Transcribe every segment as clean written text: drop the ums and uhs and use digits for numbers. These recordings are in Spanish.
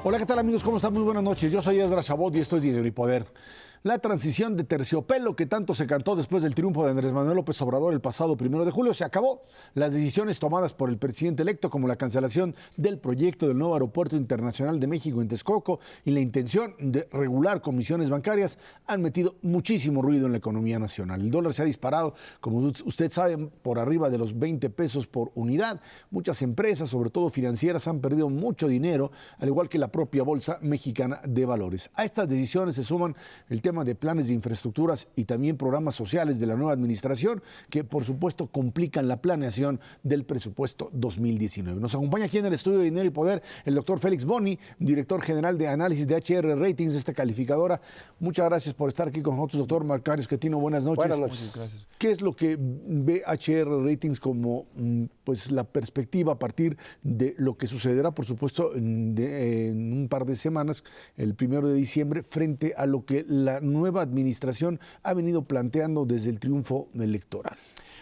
Hola, ¿qué tal amigos? ¿Cómo están? Muy buenas noches. Yo soy Esdras Chabot y esto es Dinero y Poder. La transición de terciopelo que tanto se cantó después del triunfo de Andrés Manuel López Obrador el pasado 1 de julio se acabó. Las decisiones tomadas por el presidente electo, como la cancelación del proyecto del nuevo aeropuerto internacional de México en Texcoco y la intención de regular comisiones bancarias, han metido muchísimo ruido en la economía nacional. El dólar se ha disparado, como usted sabe, por arriba de los 20 pesos por unidad. Muchas empresas, sobre todo financieras, han perdido mucho dinero, al igual que la propia Bolsa Mexicana de Valores. A estas decisiones se suman el tema de planes de infraestructuras y también programas sociales de la nueva administración que, por supuesto, complican la planeación del presupuesto 2019. Nos acompaña aquí en el estudio de Dinero y Poder el doctor Félix Boni, director general de análisis de HR Ratings, esta calificadora. Muchas gracias por estar aquí con nosotros, doctor Macario Schettino. Buenas noches. Buenas noches. Gracias. ¿Qué es lo que ve HR Ratings como pues, la perspectiva a partir de lo que sucederá, por supuesto, en un par de semanas, el 1 de diciembre, frente a lo que la nueva administración ha venido planteando desde el triunfo electoral?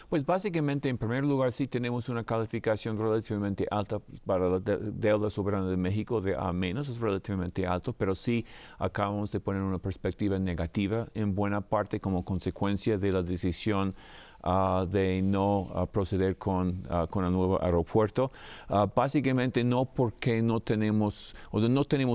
Pues básicamente, en primer lugar, sí tenemos una calificación relativamente alta para la deuda soberana de México de A-, es relativamente alto, pero sí acabamos de poner una perspectiva negativa en buena parte como consecuencia de la decisión de no proceder con el nuevo aeropuerto. Básicamente no porque no tenemos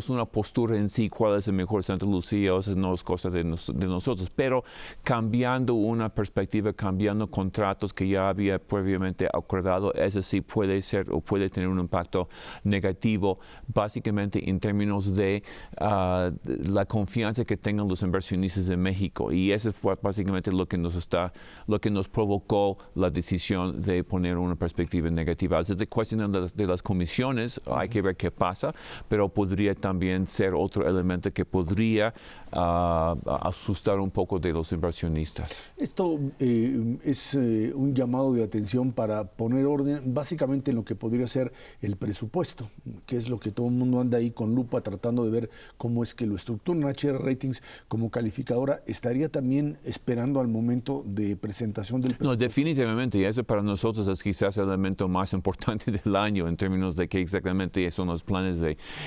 una postura en sí cuál es el mejor Santa Lucía, o sea, no es cosa de nosotros, pero cambiando una perspectiva, cambiando contratos que ya había previamente acordado, eso sí puede ser o puede tener un impacto negativo, básicamente en términos de la confianza que tengan los inversionistas en México, y eso fue básicamente lo que nos provocó la decisión de poner una perspectiva negativa. Desde la cuestión de las comisiones, hay que ver qué pasa, pero podría también ser otro elemento que podría asustar un poco de los inversionistas. Esto es un llamado de atención para poner orden básicamente en lo que podría ser el presupuesto, que es lo que todo el mundo anda ahí con lupa tratando de ver cómo es que lo estructuran. HR Ratings como calificadora estaría también esperando al momento de presentación del presupuesto. No, definitivamente, y eso para nosotros es quizás el elemento más importante del año en términos de qué exactamente son los planes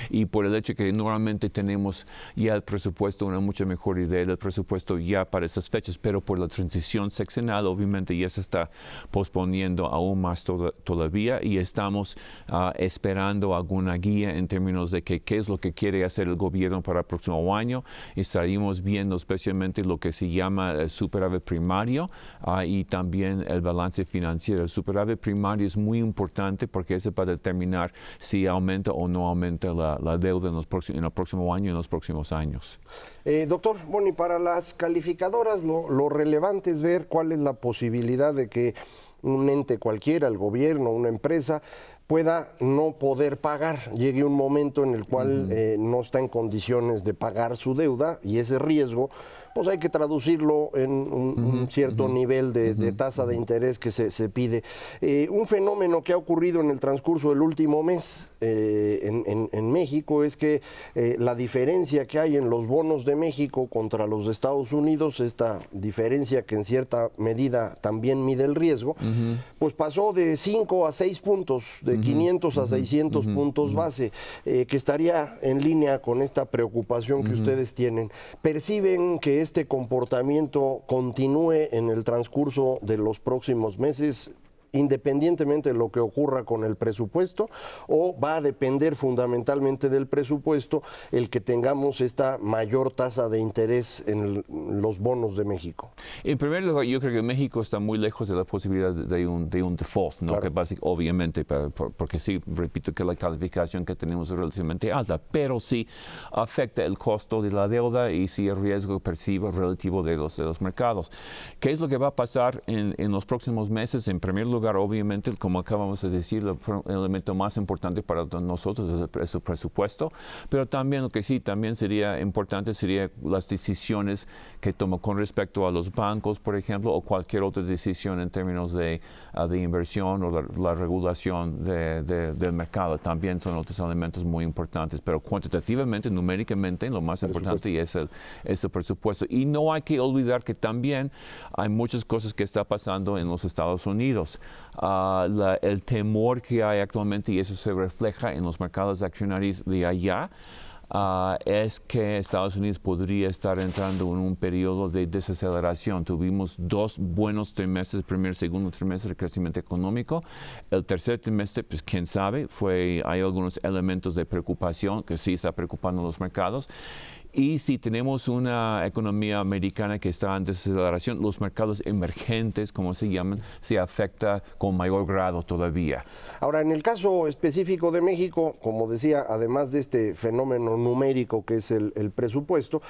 y por el hecho que normalmente tenemos ya el presupuesto, una mucha mejor idea del presupuesto ya para esas fechas, pero por la transición seccional obviamente ya se está posponiendo aún más todavía, y estamos esperando alguna guía en términos de qué es lo que quiere hacer el gobierno para el próximo año. Estaríamos viendo especialmente lo que se llama el superávit primario y también el balance financiero. El superávit primario es muy importante porque ese va a determinar si aumenta o no aumenta la deuda en el próximo año y en los próximos años. Doctor, bueno, y para las calificadoras lo relevante es ver cuál es la posibilidad de que un ente cualquiera, el gobierno, una empresa, pueda no poder pagar. Llegue un momento en el cual no está en condiciones de pagar su deuda, y ese riesgo pues hay que traducirlo en un cierto nivel de tasa de interés que se pide. Un fenómeno que ha ocurrido en el transcurso del último mes en México es que la diferencia que hay en los bonos de México contra los de Estados Unidos, esta diferencia que en cierta medida también mide el riesgo, pues pasó de 5 a 6 puntos, de 500 a 600 puntos base, que estaría en línea con esta preocupación que ustedes tienen. ¿Perciben que este comportamiento continúe en el transcurso de los próximos meses, independientemente de lo que ocurra con el presupuesto, o va a depender fundamentalmente del presupuesto el que tengamos esta mayor tasa de interés en los bonos de México? En primer lugar, yo creo que México está muy lejos de la posibilidad de un default, ¿no? Claro. Que obviamente, porque sí, repito que la calificación que tenemos es relativamente alta, pero sí afecta el costo de la deuda y sí el riesgo percibido relativo de los mercados. ¿Qué es lo que va a pasar en los próximos meses? En primer lugar, lugar, obviamente, como acabamos de decir, el elemento más importante para nosotros es el presupuesto, pero también lo que sí, también sería importante sería las decisiones que toma con respecto a los bancos, por ejemplo, o cualquier otra decisión en términos de inversión o la regulación del mercado. También son otros elementos muy importantes, pero cuantitativamente, numéricamente, lo más importante es el presupuesto. Y no hay que olvidar que también hay muchas cosas que están pasando en los Estados Unidos. El temor que hay actualmente, y eso se refleja en los mercados accionarios de allá, es que Estados Unidos podría estar entrando en un periodo de desaceleración. Tuvimos 2 buenos trimestres, primer y segundo trimestre de crecimiento económico. El tercer trimestre, pues quién sabe, hay algunos elementos de preocupación que sí está preocupando a los mercados. Y si tenemos una economía americana que está en desaceleración, los mercados emergentes, como se llaman, se afecta con mayor grado todavía. Ahora, en el caso específico de México, como decía, además de este fenómeno numérico que es el presupuesto,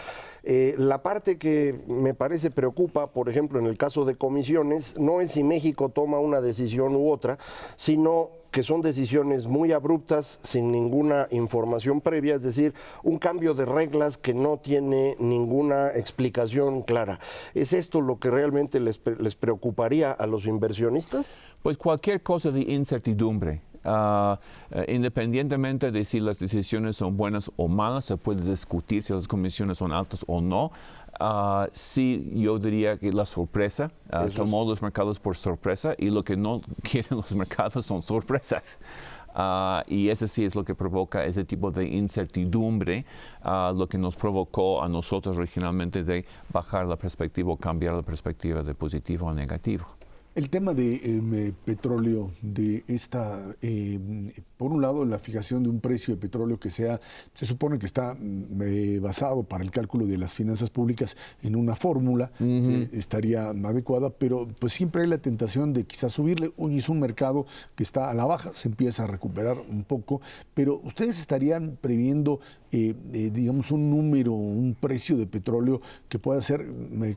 la parte que me parece preocupa, por ejemplo, en el caso de comisiones, no es si México toma una decisión u otra, sino que son decisiones muy abruptas, sin ninguna información previa, es decir, un cambio de reglas que no tiene ninguna explicación clara. ¿Es esto lo que realmente les preocuparía a los inversionistas? Pues cualquier cosa de incertidumbre. Independientemente de si las decisiones son buenas o malas, se puede discutir si las comisiones son altas o no. Sí, yo diría que la sorpresa tomó los mercados por sorpresa, y lo que no quieren los mercados son sorpresas. Y ese sí es lo que provoca ese tipo de incertidumbre, lo que nos provocó a nosotros originalmente de bajar la perspectiva o cambiar la perspectiva de positivo a negativo. El tema de petróleo, por un lado, la fijación de un precio de petróleo que se supone que está basado para el cálculo de las finanzas públicas en una fórmula, estaría adecuada, pero pues siempre hay la tentación de quizás subirle. Hoy es un mercado que está a la baja, se empieza a recuperar un poco, pero ustedes estarían previendo, digamos, un número, un precio de petróleo que pueda ser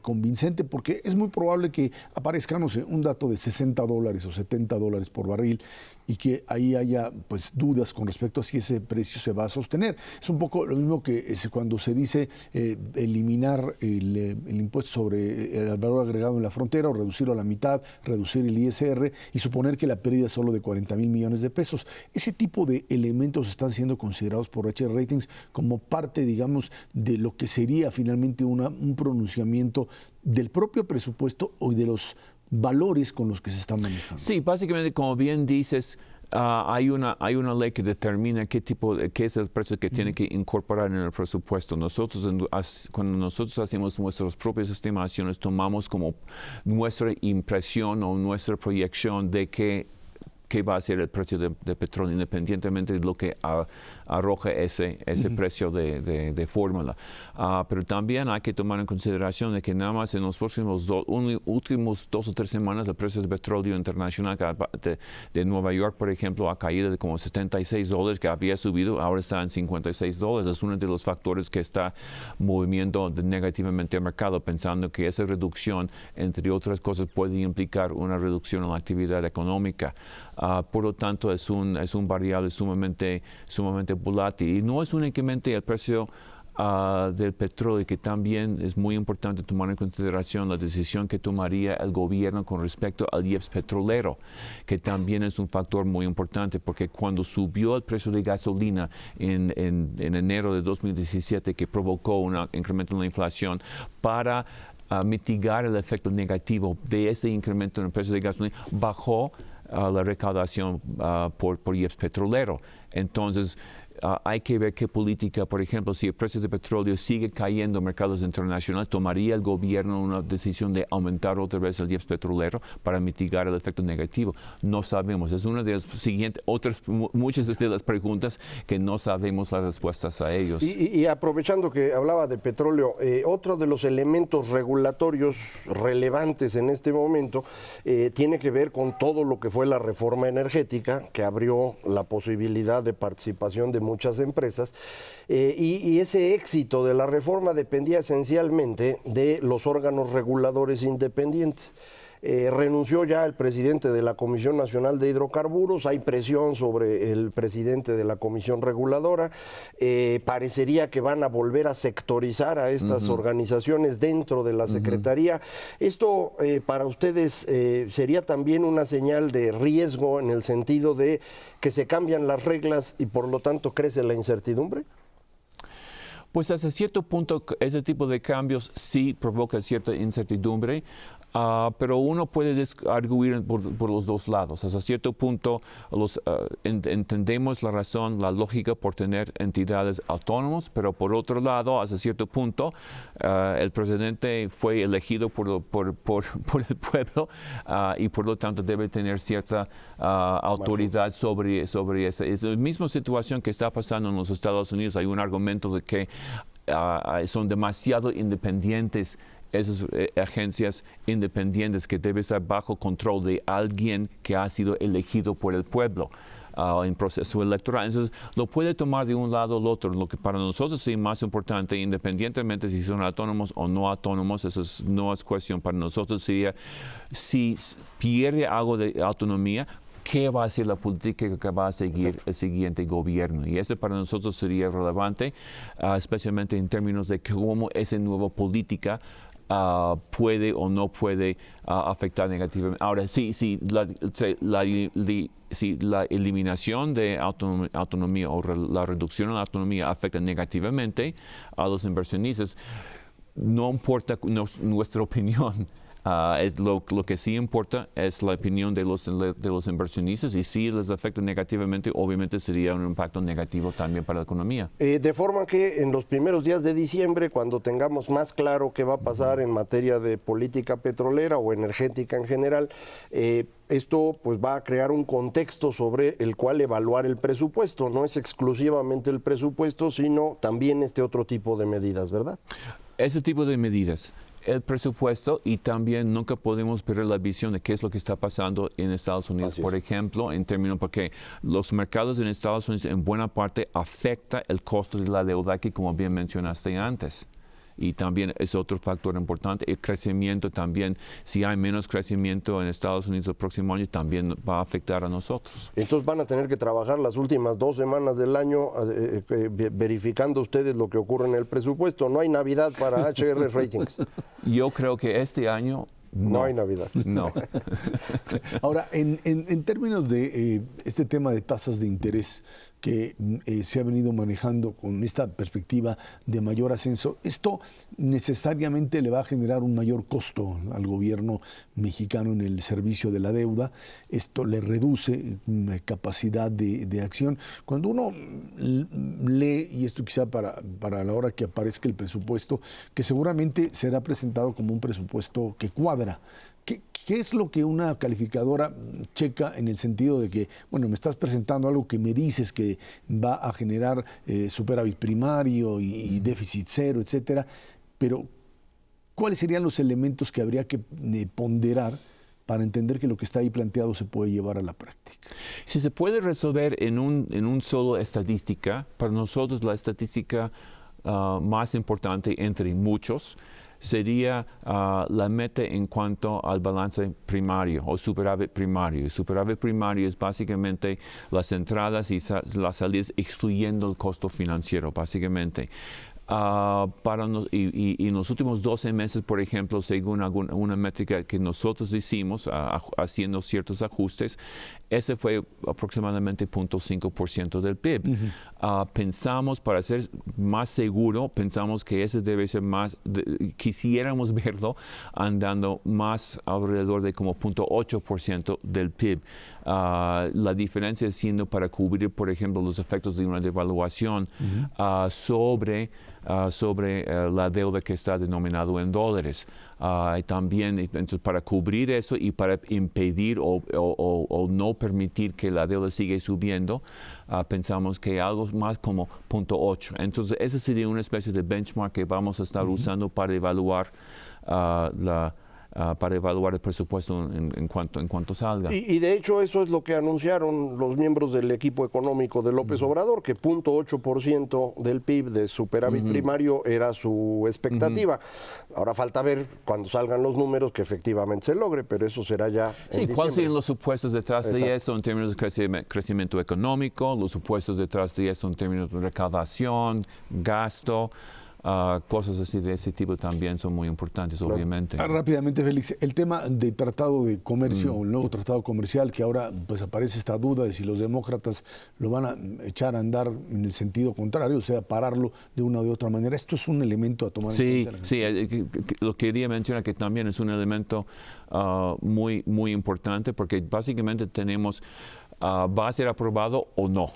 convincente, porque es muy probable que aparezca, no sé, un dato de $60 o $70 por barril, y que ahí haya pues dudas con respecto a si ese precio se va a sostener. Es un poco lo mismo que cuando se dice eliminar el impuesto sobre el valor agregado en la frontera, o reducirlo a la mitad, reducir el ISR y suponer que la pérdida es solo de 40,000 millones de pesos. Ese tipo de elementos están siendo considerados por HR Ratings como parte, digamos, de lo que sería finalmente un pronunciamiento del propio presupuesto o de los valores con los que se están manejando. Sí, básicamente, como bien dices, hay una ley que determina qué es el precio que tiene que incorporar en el presupuesto. Cuando nosotros hacemos nuestras propias estimaciones, tomamos como nuestra impresión o nuestra proyección de qué va a ser el precio de petróleo, independientemente de lo que arroja ese precio de fórmula. Pero también hay que tomar en consideración de que nada más en los próximos últimos 2 o 3 semanas el precio de petróleo internacional de Nueva York, por ejemplo, ha caído de como $76, que había subido, ahora está en $56. Es uno de los factores que está moviendo negativamente el mercado, pensando que esa reducción, entre otras cosas, puede implicar una reducción en la actividad económica. Por lo tanto, es un variable sumamente volátil. Y no es únicamente el precio del petróleo, que también es muy importante tomar en consideración la decisión que tomaría el gobierno con respecto al IEPS petrolero, que también es un factor muy importante, porque cuando subió el precio de gasolina en enero de 2017, que provocó un incremento en la inflación, para mitigar el efecto negativo de ese incremento en el precio de gasolina, bajó la recaudación por IEPS petrolero. Entonces, hay que ver qué política, por ejemplo, si el precio de petróleo sigue cayendo en mercados internacionales, ¿tomaría el gobierno una decisión de aumentar otra vez el IEPS petrolero para mitigar el efecto negativo? No sabemos. Es una de las siguientes, muchas de las preguntas que no sabemos las respuestas a ellos. Y aprovechando que hablaba de petróleo, otro de los elementos regulatorios relevantes en este momento tiene que ver con todo lo que fue la reforma energética, que abrió la posibilidad de participación de muchas empresas, y ese éxito de la reforma dependía esencialmente de los órganos reguladores independientes. renunció ya el presidente de la Comisión Nacional de Hidrocarburos, hay presión sobre el presidente de la Comisión Reguladora, parecería que van a volver a sectorizar a estas organizaciones dentro de la Secretaría. Esto para ustedes sería también una señal de riesgo en el sentido de que se cambian las reglas y por lo tanto crece la incertidumbre. Pues hasta cierto punto ese tipo de cambios sí provoca cierta incertidumbre, pero uno puede arguir por los dos lados. Hasta cierto punto entendemos la razón, la lógica por tener entidades autónomas, pero por otro lado, hasta cierto punto, el presidente fue elegido por el pueblo y por lo tanto debe tener cierta autoridad sobre esa. Es la misma situación que está pasando en los Estados Unidos. Hay un argumento de que son demasiado independientes esas agencias independientes, que debe estar bajo control de alguien que ha sido elegido por el pueblo en proceso electoral. Entonces, lo puede tomar de un lado al otro. Lo que para nosotros es más importante, independientemente si son autónomos o no autónomos, eso no es cuestión. Para nosotros sería, si pierde algo de autonomía, ¿qué va a ser la política que va a seguir el siguiente gobierno? Y eso para nosotros sería relevante, especialmente en términos de cómo esa nueva política puede o no puede afectar negativamente. Ahora, si la eliminación de autonomía o la reducción de la autonomía afecta negativamente a los inversionistas, no importa nuestra opinión. Es lo que sí importa es la opinión de los inversionistas, y si les afecta negativamente, obviamente sería un impacto negativo también para la economía. De forma que en los primeros días de diciembre, cuando tengamos más claro qué va a pasar en materia de política petrolera o energética en general, esto pues va a crear un contexto sobre el cual evaluar el presupuesto. No es exclusivamente el presupuesto, sino también este otro tipo de medidas, ¿verdad? Ese tipo de medidas, el presupuesto, y también nunca podemos perder la visión de qué es lo que está pasando en Estados Unidos. Por ejemplo, en términos, porque los mercados en Estados Unidos en buena parte afecta el costo de la deuda, que como bien mencionaste antes. Y también es otro factor importante. El crecimiento también, si hay menos crecimiento en Estados Unidos el próximo año, también va a afectar a nosotros. Entonces van a tener que trabajar las últimas 2 semanas del año verificando ustedes lo que ocurre en el presupuesto. No hay Navidad para HR Ratings. Yo creo que este año no hay Navidad. No. Ahora, en términos de este tema de tasas de interés que se ha venido manejando con esta perspectiva de mayor ascenso, ¿esto necesariamente le va a generar un mayor costo al gobierno mexicano en el servicio de la deuda? ¿Esto le reduce capacidad de acción? Cuando uno lee, y esto quizá para la hora que aparezca el presupuesto, que seguramente será presentado como un presupuesto que cuadra, ¿qué es lo que una calificadora checa en el sentido de que, bueno, me estás presentando algo que me dices que va a generar superávit primario y déficit cero, etcétera, pero ¿cuáles serían los elementos que habría que ponderar para entender que lo que está ahí planteado se puede llevar a la práctica? Si se puede resolver en un solo estadística, para nosotros la estadística más importante entre muchos sería la meta en cuanto al balance primario o superávit primario. El superávit primario es básicamente las entradas y las salidas excluyendo el costo financiero, básicamente. Y en los últimos 12 meses, por ejemplo, según una métrica que nosotros hicimos, haciendo ciertos ajustes, ese fue aproximadamente 0.5% del PIB. Pensamos, para ser más seguro, pensamos que ese debe ser más, quisiéramos verlo andando más alrededor de como 0.8% del PIB. La diferencia siendo para cubrir, por ejemplo, los efectos de una devaluación sobre la deuda que está denominado en dólares. También, entonces, para cubrir eso y para impedir o no permitir que la deuda siga subiendo, pensamos que algo más como 0.8. Entonces, esa sería una especie de benchmark que vamos a estar usando para evaluar para evaluar el presupuesto en cuanto salga. Y de hecho eso es lo que anunciaron los miembros del equipo económico de López Obrador, que 0.8% del PIB de superávit primario era su expectativa. Ahora falta ver cuando salgan los números que efectivamente se logre, pero eso será ya en Sí, ¿cuáles diciembre. serían los supuestos detrás Exacto. de eso en términos de crecimiento económico? Los supuestos detrás de eso en términos de recaudación, gasto, cosas así de ese tipo también son muy importantes, obviamente. Rápidamente, Félix, el tema del tratado de comercio, el nuevo tratado comercial, que ahora pues aparece esta duda de si los demócratas lo van a echar a andar en el sentido contrario, o sea, pararlo de una o de otra manera. Esto es un elemento a tomar en cuenta. Sí, lo quería mencionar que también es un elemento muy, muy importante porque básicamente tenemos va a ser aprobado o no.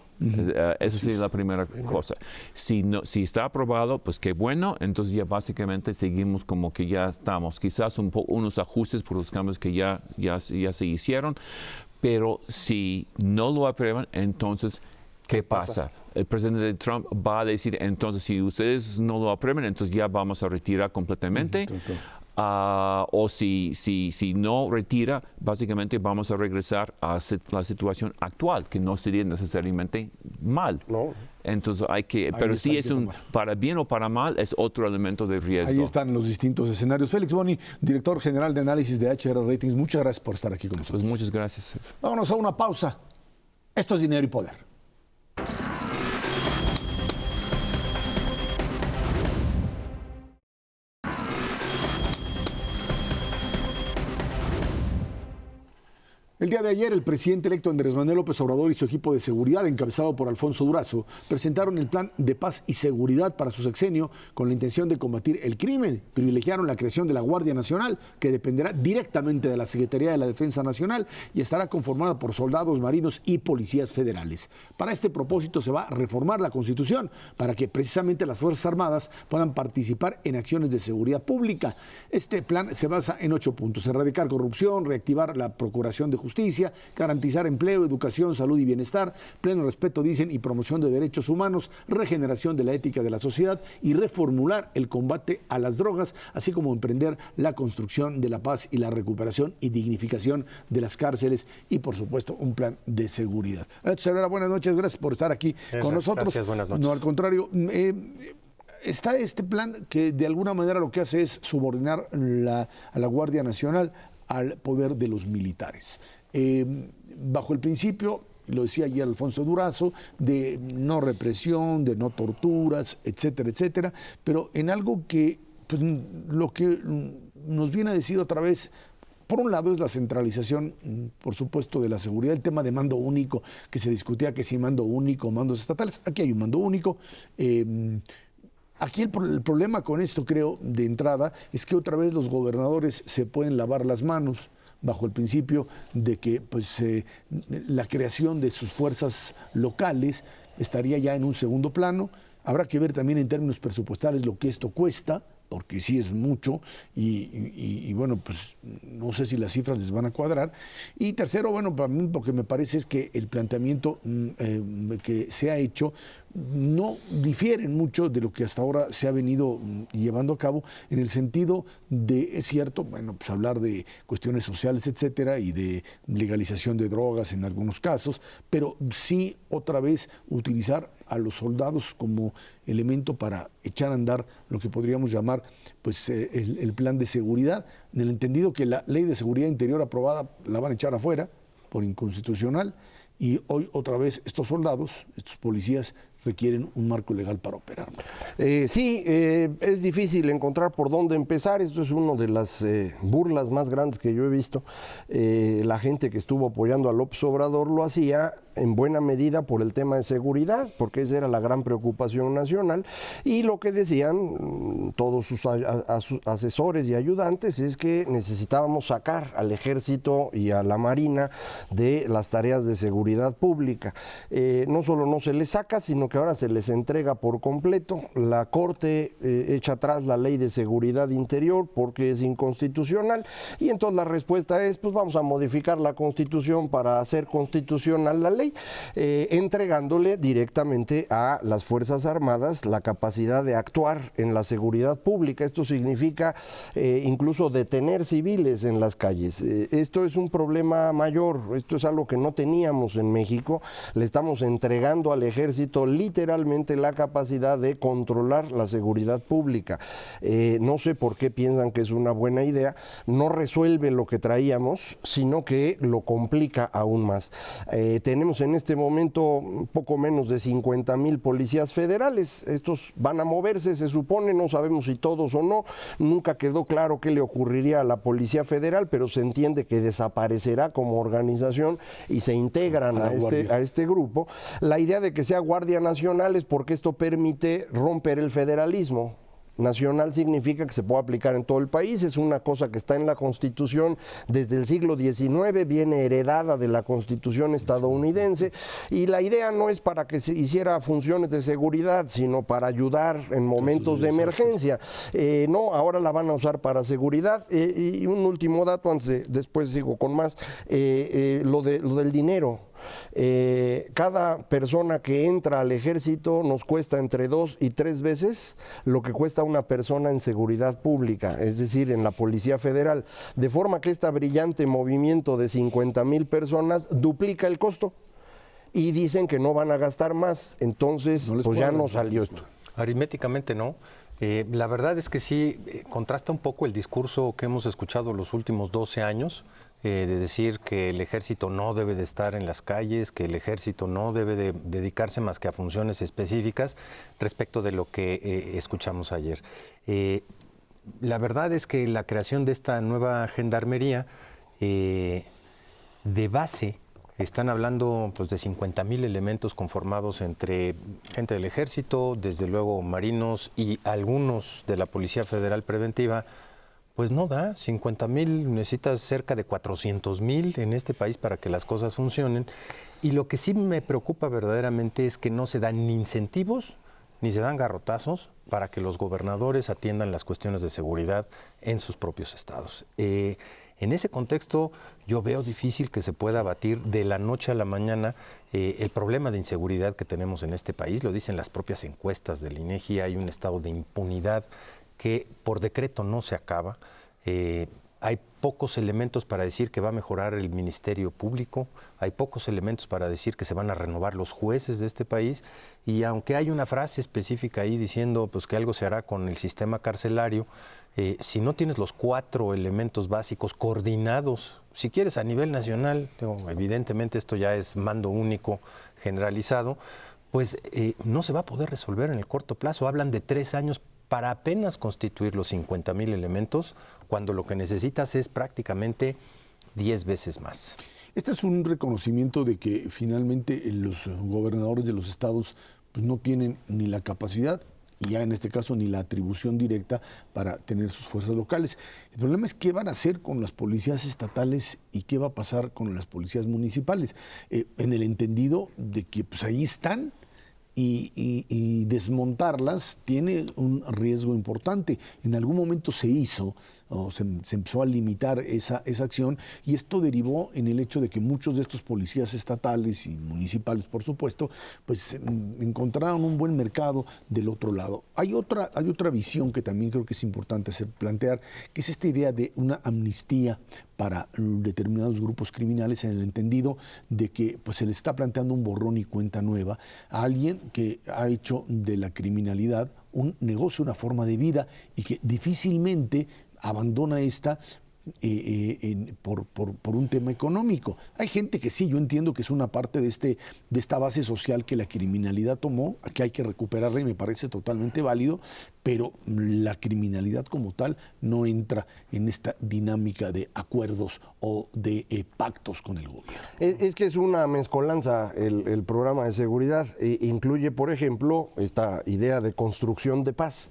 Esa sería la primera cosa. Si está aprobado, pues qué bueno, entonces ya básicamente seguimos como que ya estamos. Quizás unos ajustes por los cambios que ya se hicieron, pero si no lo aprueban, entonces, ¿qué pasa? El presidente Trump va a decir, entonces, si ustedes no lo aprueban, entonces ya vamos a retirar completamente. O si no retira, básicamente vamos a regresar a la situación actual, que no sería necesariamente mal. No. Entonces pero sí es para bien o para mal, es otro elemento de riesgo. Ahí están los distintos escenarios. Félix Boni, director general de análisis de HR Ratings, muchas gracias por estar aquí con nosotros. Pues muchas gracias. Vámonos a una pausa. Esto es Dinero y Poder. El día de ayer, el presidente electo Andrés Manuel López Obrador y su equipo de seguridad, encabezado por Alfonso Durazo, presentaron el plan de paz y seguridad para su sexenio con la intención de combatir el crimen. Privilegiaron la creación de la Guardia Nacional, que dependerá directamente de la Secretaría de la Defensa Nacional y estará conformada por soldados, marinos y policías federales. Para este propósito se va a reformar la Constitución para que precisamente las Fuerzas Armadas puedan participar en acciones de seguridad pública. Este plan se basa en 8 puntos: erradicar corrupción, reactivar la procuración de justicia, garantizar empleo, educación, salud y bienestar, pleno respeto, dicen, y promoción de derechos humanos, regeneración de la ética de la sociedad y reformular el combate a las drogas, así como emprender la construcción de la paz y la recuperación y dignificación de las cárceles y, por supuesto, un plan de seguridad. Señora, buenas noches, gracias por estar aquí con nosotros. Gracias, buenas noches. No, al contrario, está este plan que de alguna manera lo que hace es subordinar a la Guardia Nacional al poder de los militares. Bajo el principio, lo decía ayer Alfonso Durazo, de no represión, de no torturas, etcétera, etcétera, pero en algo que, pues, lo que nos viene a decir otra vez, por un lado es la centralización, por supuesto, de la seguridad, el tema de mando único, que se discutía que si mando único o mandos estatales. Aquí hay un mando único. Aquí el problema con esto, creo, de entrada, es que otra vez los gobernadores se pueden lavar las manos bajo el principio de que pues, la creación de sus fuerzas locales estaría ya en un segundo plano. Habrá que ver también en términos presupuestales lo que esto cuesta, porque sí es mucho, y bueno, pues no sé si las cifras les van a cuadrar. Y tercero, bueno, para mí lo que me parece es que el planteamiento que se ha hecho no difieren mucho de lo que hasta ahora se ha venido llevando a cabo, en el sentido de, es cierto, bueno, pues hablar de cuestiones sociales, etcétera, y de legalización de drogas en algunos casos, pero sí otra vez utilizar a los soldados como elemento para echar a andar lo que podríamos llamar pues el plan de seguridad, en el entendido que la ley de seguridad interior aprobada la van a echar afuera por inconstitucional, y hoy otra vez estos soldados, estos policías, requieren un marco legal para operar. Sí, es difícil encontrar por dónde empezar. Esto es una de las burlas más grandes que yo he visto. La gente que estuvo apoyando a López Obrador lo hacía en buena medida por el tema de seguridad, porque esa era la gran preocupación nacional, y lo que decían todos sus asesores y ayudantes es que necesitábamos sacar al ejército y a la marina de las tareas de seguridad pública. No solo no se les saca, sino que ahora se les entrega por completo. La Corte echa atrás la ley de seguridad interior porque es inconstitucional, y entonces la respuesta es, pues vamos a modificar la Constitución para hacer constitucional la ley. ley, entregándole directamente a las Fuerzas Armadas la capacidad de actuar en la seguridad pública. Esto significa incluso detener civiles en las calles. Esto es un problema mayor, esto es algo que no teníamos en México. Le estamos entregando al ejército literalmente la capacidad de controlar la seguridad pública. No sé por qué piensan que es una buena idea, no resuelve lo que traíamos, sino que lo complica aún más. Tenemos en este momento poco menos de 50,000 policías federales. Estos van a moverse, se supone, no sabemos si todos o no. Nunca quedó claro qué le ocurriría a la Policía Federal, pero se entiende que desaparecerá como organización y se integran a este grupo. La idea de que sea Guardia Nacional es porque esto permite romper el federalismo. Nacional significa que se puede aplicar en todo el país, es una cosa que está en la Constitución desde el siglo XIX, viene heredada de la Constitución estadounidense, y la idea no es para que se hiciera funciones de seguridad, sino para ayudar en momentos de emergencia. No, ahora la van a usar para seguridad. Y un último dato, después sigo con más, lo del dinero. Cada persona que entra al ejército nos cuesta entre 2 y 3 veces lo que cuesta una persona en seguridad pública, es decir, en la Policía Federal, de forma que este brillante movimiento de 50,000 personas duplica el costo y dicen que no van a gastar más, entonces pues ya no salió esto. Aritméticamente no. La verdad es que sí, contrasta un poco el discurso que hemos escuchado los últimos 12 años, de decir que el ejército no debe de estar en las calles, que el ejército no debe de dedicarse más que a funciones específicas respecto de lo que escuchamos ayer. La verdad es que la creación de esta nueva gendarmería, de base, están hablando pues, de 50,000 elementos conformados entre gente del ejército, desde luego marinos y algunos de la Policía Federal Preventiva. Pues no da, 50,000, necesitas cerca de 400,000 en este país para que las cosas funcionen. Y lo que sí me preocupa verdaderamente es que no se dan ni incentivos ni se dan garrotazos para que los gobernadores atiendan las cuestiones de seguridad en sus propios estados. En ese contexto yo veo difícil que se pueda abatir de la noche a la mañana el problema de inseguridad que tenemos en este país. Lo dicen las propias encuestas del INEGI, hay un estado de impunidad que por decreto no se acaba. Hay pocos elementos para decir que va a mejorar el Ministerio Público, hay pocos elementos para decir que se van a renovar los jueces de este país, y aunque hay una frase específica ahí diciendo pues, que algo se hará con el sistema carcelario, si no tienes los 4 elementos básicos coordinados, si quieres a nivel nacional, evidentemente esto ya es mando único generalizado, pues no se va a poder resolver en el corto plazo. Hablan de 3 años para apenas constituir los 50,000 elementos, cuando lo que necesitas es prácticamente 10 veces más. Este es un reconocimiento de que finalmente los gobernadores de los estados pues, no tienen ni la capacidad, y ya en este caso ni la atribución directa para tener sus fuerzas locales. El problema es qué van a hacer con las policías estatales y qué va a pasar con las policías municipales, en el entendido de que pues, ahí están, y desmontarlas tiene un riesgo importante. En algún momento se hizo, o se empezó a limitar esa acción, y esto derivó en el hecho de que muchos de estos policías estatales y municipales, por supuesto, pues encontraron un buen mercado del otro lado. Hay otra visión que también creo que es importante plantear, que es esta idea de una amnistía para determinados grupos criminales, en el entendido de que pues, se le está planteando un borrón y cuenta nueva a alguien que ha hecho de la criminalidad un negocio, una forma de vida, y que difícilmente abandona esta por un tema económico. Hay gente que sí, yo entiendo que es una parte de esta base social que la criminalidad tomó, que hay que recuperarla y me parece totalmente válido, pero la criminalidad como tal no entra en esta dinámica de acuerdos o de pactos con el gobierno. Es que es una mezcolanza el programa de seguridad. Incluye, por ejemplo, esta idea de construcción de paz,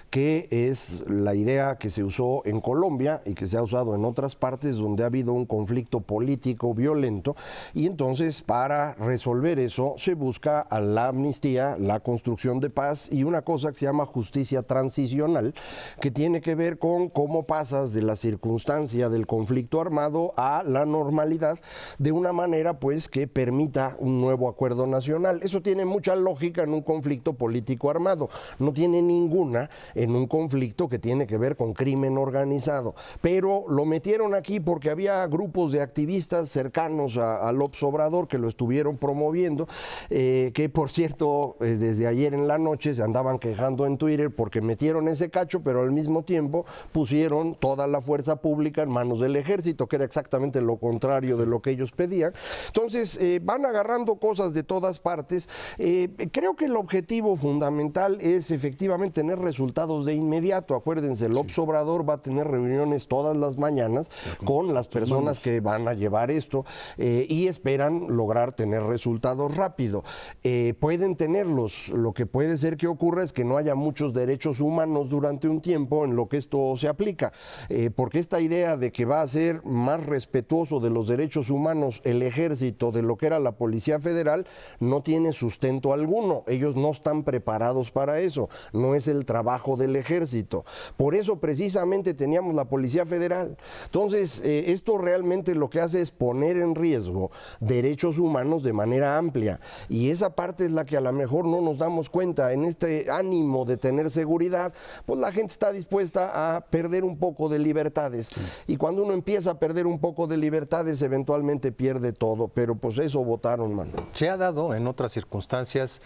que es la idea que se usó en Colombia y que se ha usado pasado en otras partes donde ha habido un conflicto político violento, y entonces para resolver eso se busca a la amnistía, la construcción de paz y una cosa que se llama justicia transicional, que tiene que ver con cómo pasas de la circunstancia del conflicto armado a la normalidad de una manera pues que permita un nuevo acuerdo nacional. Eso tiene mucha lógica en un conflicto político armado, no tiene ninguna en un conflicto que tiene que ver con crimen organizado, pero lo metieron aquí porque había grupos de activistas cercanos a López Obrador que lo estuvieron promoviendo, que por cierto desde ayer en la noche se andaban quejando en Twitter porque metieron ese cacho, pero al mismo tiempo pusieron toda la fuerza pública en manos del ejército, que era exactamente lo contrario de lo que ellos pedían. Entonces van agarrando cosas de todas partes. Creo que el objetivo fundamental es efectivamente tener resultados de inmediato. Acuérdense, López Obrador va a tener reuniones todas las mañanas con las personas que van a llevar esto y esperan lograr tener resultados rápido. Pueden tenerlos. Lo que puede ser que ocurra es que no haya muchos derechos humanos durante un tiempo en lo que esto se aplica, porque esta idea de que va a ser más respetuoso de los derechos humanos el ejército de lo que era la Policía Federal no tiene sustento alguno. Ellos no están preparados para eso, no es el trabajo del ejército. Por eso precisamente teníamos la Policía Federal. Entonces, esto realmente lo que hace es poner en riesgo derechos humanos de manera amplia, y esa parte es la que a lo mejor no nos damos cuenta. En este ánimo de tener seguridad, pues la gente está dispuesta a perder un poco de libertades, y cuando uno empieza a perder un poco de libertades eventualmente pierde todo, pero pues eso votaron, mano. Se ha dado en otras circunstancias,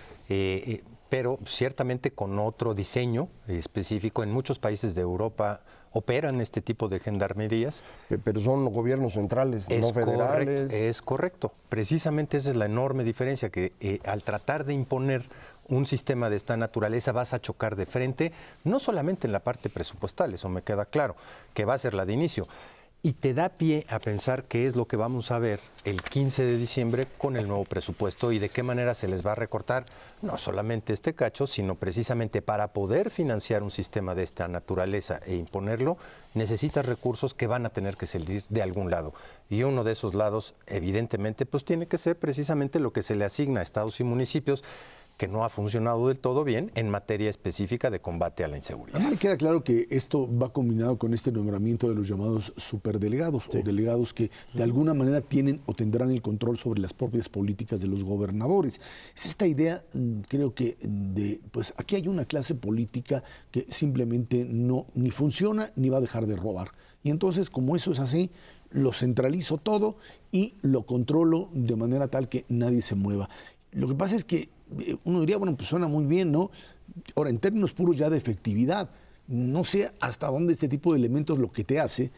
pero ciertamente con otro diseño específico. En muchos países de Europa operan este tipo de gendarmerías. Pero son gobiernos centrales, no federales. Es correcto. Precisamente esa es la enorme diferencia, que al tratar de imponer un sistema de esta naturaleza vas a chocar de frente, no solamente en la parte presupuestal, eso me queda claro, que va a ser la de inicio. Y te da pie a pensar qué es lo que vamos a ver el 15 de diciembre con el nuevo presupuesto y de qué manera se les va a recortar no solamente este cacho, sino precisamente para poder financiar un sistema de esta naturaleza e imponerlo, necesitas recursos que van a tener que salir de algún lado. Y uno de esos lados, evidentemente, pues tiene que ser precisamente lo que se le asigna a estados y municipios, que no ha funcionado del todo bien en materia específica de combate a la inseguridad. A mí me queda claro que esto va combinado con este nombramiento de los llamados superdelegados, o delegados que de alguna manera tienen o tendrán el control sobre las propias políticas de los gobernadores. Es esta idea, creo que, de, pues aquí hay una clase política que simplemente no ni funciona ni va a dejar de robar. Y entonces, como eso es así, lo centralizo todo y lo controlo de manera tal que nadie se mueva. Lo que pasa es que uno diría, bueno, pues suena muy bien, ¿no? Ahora, en términos puros ya de efectividad, no sé hasta dónde este tipo de elementos lo que te hace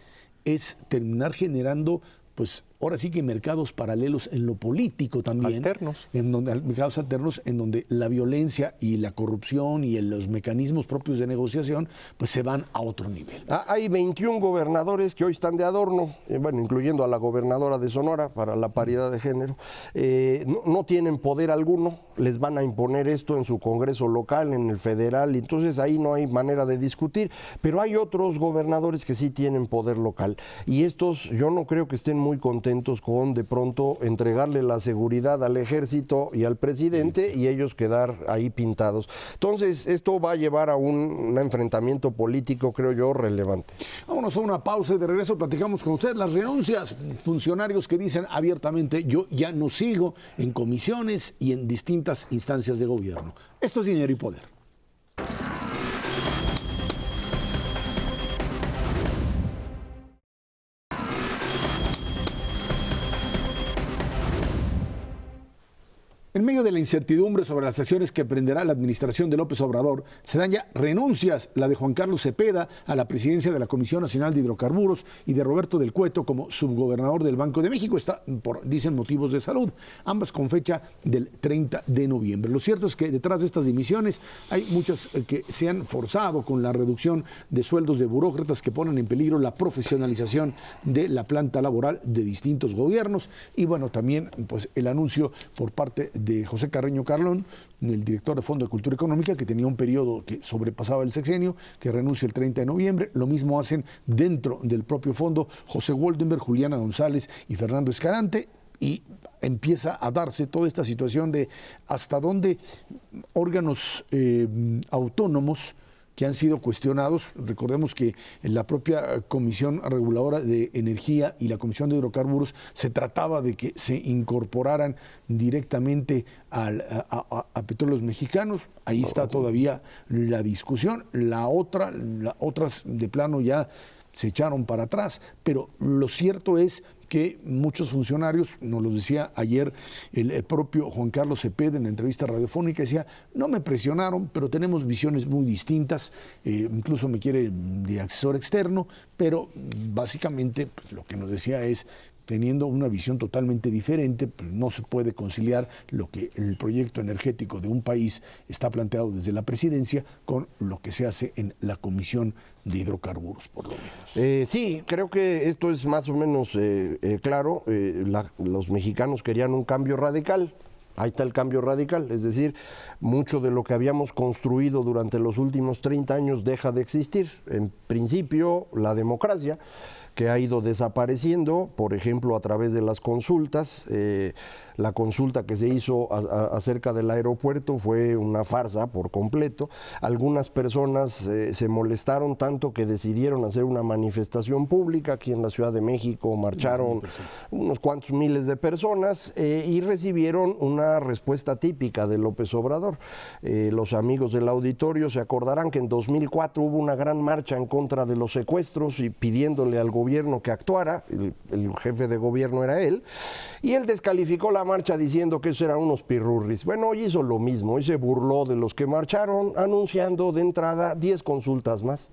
es terminar generando, pues, ahora sí que mercados paralelos en lo político también. Alternos. Mercados alternos en donde la violencia y la corrupción y los mecanismos propios de negociación pues se van a otro nivel. Hay 21 gobernadores que hoy están de adorno, bueno, incluyendo a la gobernadora de Sonora para la paridad de género. No tienen poder alguno, les van a imponer esto en su Congreso local, en el federal, y entonces ahí no hay manera de discutir. Pero hay otros gobernadores que sí tienen poder local, y estos yo no creo que estén muy contentos con de pronto entregarle la seguridad al ejército y al presidente y ellos quedar ahí pintados. Entonces esto va a llevar a un enfrentamiento político, creo yo, relevante. Vámonos a una pausa y de regreso platicamos con usted las renuncias. Funcionarios que dicen abiertamente, yo ya no sigo en comisiones y en distintas instancias de gobierno. Esto es Dinero y Poder. En medio de la incertidumbre sobre las acciones que emprenderá la administración de López Obrador, se dan ya renuncias, la de Juan Carlos Cepeda a la presidencia de la Comisión Nacional de Hidrocarburos y de Roberto del Cueto como subgobernador del Banco de México. Está por, dicen, motivos de salud, ambas con fecha del 30 de noviembre. Lo cierto es que detrás de estas dimisiones hay muchas que se han forzado con la reducción de sueldos de burócratas que ponen en peligro la profesionalización de la planta laboral de distintos gobiernos y bueno, también pues el anuncio por parte de de José Carreño Carlón, el director de Fondo de Cultura Económica, que tenía un periodo que sobrepasaba el sexenio, que renuncia el 30 de noviembre. Lo mismo hacen dentro del propio fondo José Woldenberg, Juliana González y Fernando Escarante. Y empieza a darse toda esta situación de hasta dónde órganos autónomos que han sido cuestionados. Recordemos que en la propia Comisión Reguladora de Energía y la Comisión de Hidrocarburos se trataba de que se incorporaran directamente a Petróleos Mexicanos. Ahí está todavía la discusión. Otras de plano ya se echaron para atrás, pero lo cierto es que muchos funcionarios, nos lo decía ayer el propio Juan Carlos Cepeda en la entrevista radiofónica, decía, no me presionaron, pero tenemos visiones muy distintas, incluso me quiere de asesor externo, pero básicamente pues, lo que nos decía es, teniendo una visión totalmente diferente, pues no se puede conciliar lo que el proyecto energético de un país está planteado desde la presidencia con lo que se hace en la Comisión de Hidrocarburos, por lo menos. Sí, creo que esto es más o menos claro. Los mexicanos querían un cambio radical. Ahí está el cambio radical, es decir, mucho de lo que habíamos construido durante los últimos 30 años deja de existir. En principio, la democracia, que ha ido desapareciendo, por ejemplo, a través de las consultas. La consulta que se hizo acerca del aeropuerto fue una farsa por completo. Algunas personas se molestaron tanto que decidieron hacer una manifestación pública. Aquí en la Ciudad de México marcharon unos cuantos miles de personas y recibieron una respuesta típica de López Obrador. Los amigos del auditorio se acordarán que en 2004 hubo una gran marcha en contra de los secuestros y pidiéndole al gobierno que actuara. El jefe de gobierno era él, y él descalificó la marcha diciendo que eso eran unos pirurris. Bueno, hoy hizo lo mismo, hoy se burló de los que marcharon, anunciando de entrada 10 consultas más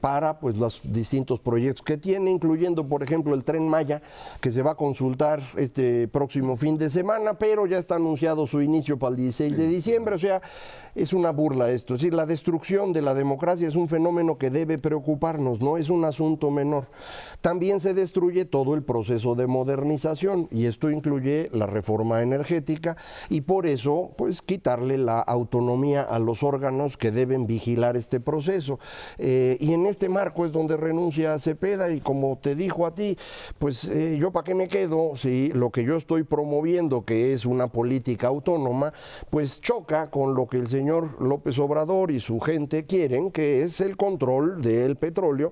para pues los distintos proyectos que tiene, incluyendo por ejemplo el Tren Maya, que se va a consultar este próximo fin de semana, pero ya está anunciado su inicio para el 16 de diciembre, o sea, es una burla esto. Es decir, la destrucción de la democracia es un fenómeno que debe preocuparnos, no es un asunto menor. También se destruye todo el proceso de modernización, y esto incluye la reforma energética, y por eso pues quitarle la autonomía a los órganos que deben vigilar este proceso. Y en este marco es donde renuncia Cepeda, y como te dijo a ti, pues yo para qué me quedo si lo que yo estoy promoviendo, que es una política autónoma, pues choca con lo que el señor López Obrador y su gente quieren, que es el control del petróleo.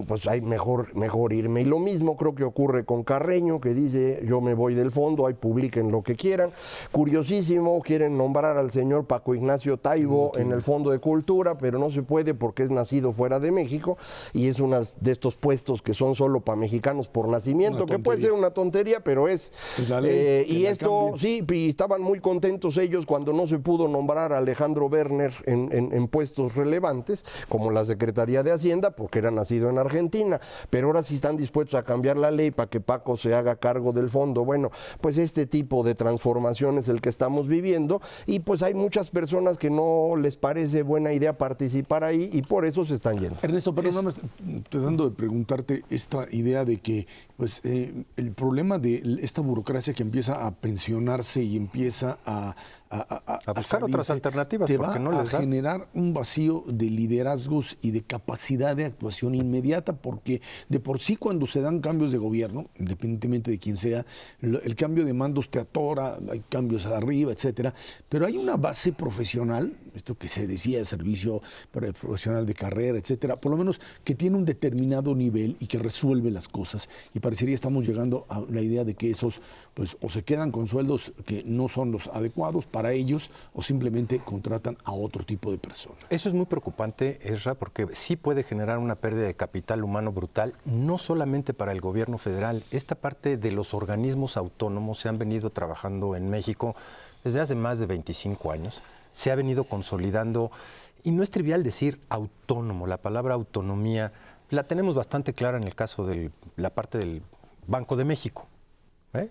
Pues hay mejor irme. Y lo mismo creo que ocurre con Carreño, que dice yo me voy del fondo, ahí publiquen lo que quieran. Curiosísimo, quieren nombrar al señor Paco Ignacio Taibo en el Fondo de Cultura, pero no se puede porque es nacido fuera de México y es uno de estos puestos que son solo para mexicanos por nacimiento, que puede ser una tontería, pero es. La ley, y esto, sí, y estaban muy contentos ellos cuando no se pudo nombrar a Alejandro Werner en puestos relevantes, como la Secretaría de Hacienda, porque era nacido en Argentina, pero ahora sí están dispuestos a cambiar la ley para que Paco se haga cargo del fondo. Bueno, pues este tipo de transformación es el que estamos viviendo, y pues hay muchas personas que no les parece buena idea participar ahí y por eso se están yendo. Ernesto, pero nada más tratando de preguntarte esta idea de que pues el problema de esta burocracia que empieza a pensionarse y empieza a buscar otras alternativas, te porque va no les a da. generar un vacío de liderazgos y de capacidad de actuación inmediata, porque de por sí cuando se dan cambios de gobierno, independientemente de quién sea, el cambio de mandos te atora, hay cambios arriba, etcétera, pero hay una base profesional, esto que se decía de servicio profesional de carrera, etcétera, por lo menos que tiene un determinado nivel y que resuelve las cosas, y parecería estamos llegando a la idea de que esos pues o se quedan con sueldos que no son los adecuados para ellos o simplemente contratan a otro tipo de personas. Eso es muy preocupante, Ezra, porque sí puede generar una pérdida de capital humano brutal, no solamente para el gobierno federal. Esta parte de los organismos autónomos se han venido trabajando en México desde hace más de 25 años. Se ha venido consolidando, y no es trivial decir autónomo. La palabra autonomía la tenemos bastante clara en el caso de la parte del Banco de México.